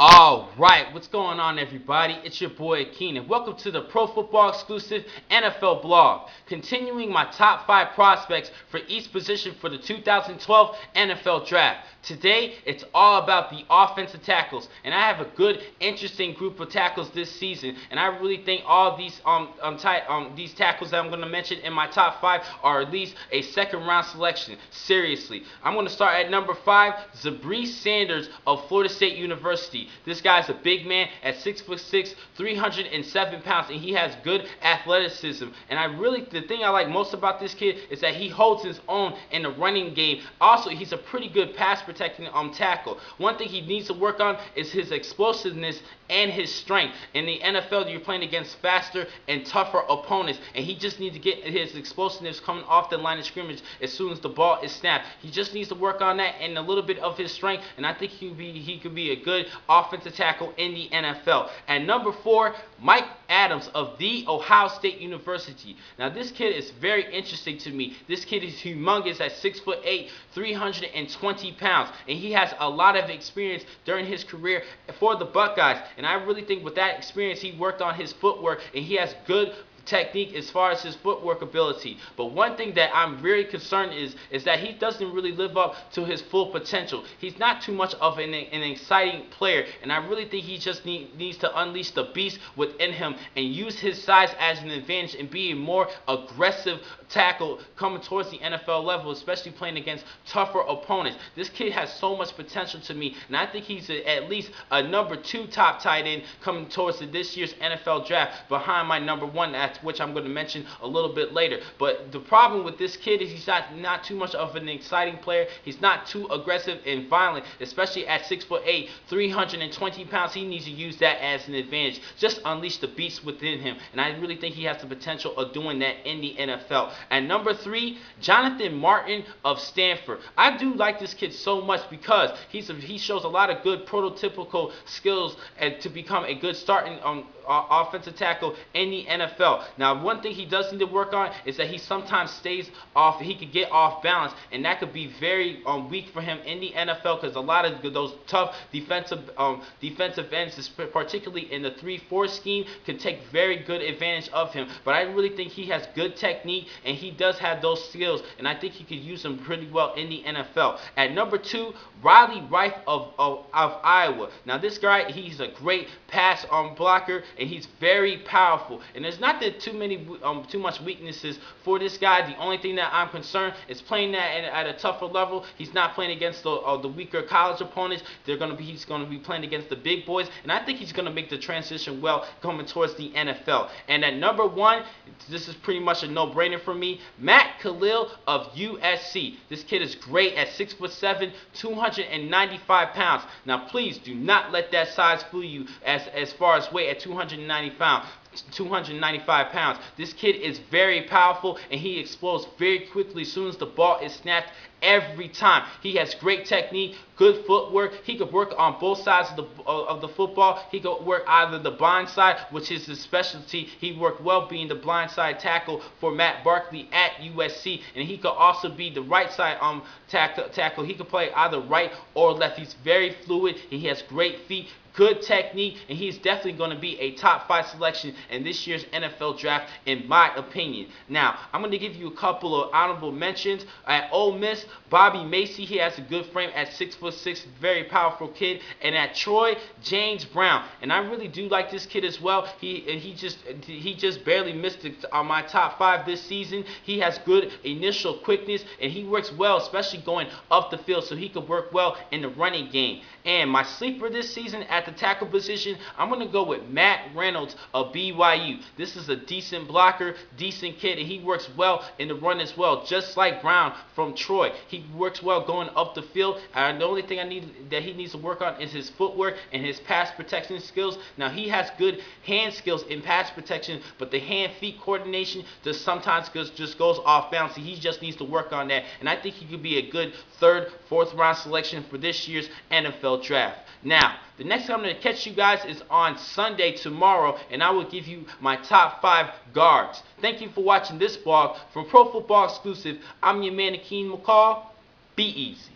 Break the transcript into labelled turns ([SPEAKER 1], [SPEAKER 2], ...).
[SPEAKER 1] All right, what's going on, everybody? It's your boy Keenan. Welcome to the Pro Football Exclusive NFL blog. Continuing my top 5 prospects for each position for the 2012 NFL Draft. Today, it's all about the offensive tackles, and I have a good, interesting group of tackles this season. And I really think all these these tackles that I'm going to mention in my top 5 are at least a second-round selection. Seriously, I'm going to start at number 5, Zabri Sanders of Florida State University. This guy's a big man at 6'6", 307 pounds, and he has good athleticism. And the thing I like most about this kid is that he holds his own in the running game. Also, he's a pretty good pass protecting tackle. One thing he needs to work on is his explosiveness and his strength. In the NFL, you're playing against faster and tougher opponents, and he just needs to get his explosiveness coming off the line of scrimmage as soon as the ball is snapped. He just needs to work on that and a little bit of his strength, and I think he could be a good offensive tackle in the NFL. At number 4, Mike Adams of The Ohio State University. Now, this kid is very interesting to me. This kid is humongous at 6'8", 320 pounds, and he has a lot of experience during his career for the Buckeyes. And I really think with that experience, he worked on his footwork, and he has good technique as far as his footwork ability. But one thing that I'm very concerned is that he doesn't really live up to his full potential. He's not too much of an exciting player, and I really think he just needs to unleash the beast within him and use his size as an advantage and be a more aggressive tackle coming towards the NFL level, especially playing against tougher opponents. This kid has so much potential to me, and I think he's at least a number 2 top tight end coming towards this year's NFL draft behind my number 1, which I'm going to mention a little bit later. But the problem with this kid is he's not too much of an exciting player. He's not too aggressive and violent, especially at 6'8", 320 pounds. He needs to use that as an advantage. Just unleash the beast within him, and I really think he has the potential of doing that in the NFL. At number 3, Jonathan Martin of Stanford. I do like this kid so much because he shows a lot of good prototypical skills to become a good starting offensive tackle in the NFL. Now, one thing he does need to work on is that he sometimes stays off. He could get off balance, and that could be very weak for him in the NFL because a lot of those tough defensive ends, particularly in the 3-4 scheme, can take very good advantage of him. But I really think he has good technique, and he does have those skills, and I think he could use them pretty well in the NFL. At number 2, Riley Reif of Iowa. Now, this guy, he's a great pass blocker, and he's very powerful. And there's not too much weaknesses for this guy. The only thing that I'm concerned is playing that at a tougher level. He's not playing against the weaker college opponents. He's going to be playing against the big boys, and I think he's going to make the transition well coming towards the NFL. And at number 1, this is pretty much a no-brainer for me, Matt Kalil of USC. This kid is great at 6'7", 295 pounds. Now, please do not let that size fool you as far as weight at 295 pounds. This kid is very powerful, and he explodes very quickly as soon as the ball is snapped every time. He has great technique, good footwork. He could work on both sides of the football. He could work either the blind side, which is his specialty. He worked well being the blind side tackle for Matt Barkley at USC, and he could also be the right side tackle. He could play either right or left. He's very fluid. He has great feet, good technique, and he's definitely going to be a top 5 selection in this year's NFL draft, in my opinion. Now, I'm going to give you a couple of honorable mentions. At Ole Miss, Bobby Macy, he has a good frame at 6'6", very powerful kid. And at Troy, James Brown, and I really do like this kid as well. He just barely missed it on my top 5 this season. He has good initial quickness, and he works well, especially going up the field, so he could work well in the running game. And my sleeper this season at the tackle position, I'm going to go with Matt Reynolds of BYU. This is a decent blocker, decent kid, and he works well in the run as well, just like Brown from Troy. He works well going up the field. The only thing that he needs to work on is his footwork and his pass protection skills. Now, he has good hand skills in pass protection, but the hand-feet coordination sometimes just goes off balance. He just needs to work on that, and I think he could be a good 3rd, 4th round selection for this year's NFL draft. Now, the next time I'm going to catch you guys is on Sunday, tomorrow, and I will give you my top 5 guards. Thank you for watching this blog from Pro Football Exclusive. I'm your man, Akeem McCall. Be easy.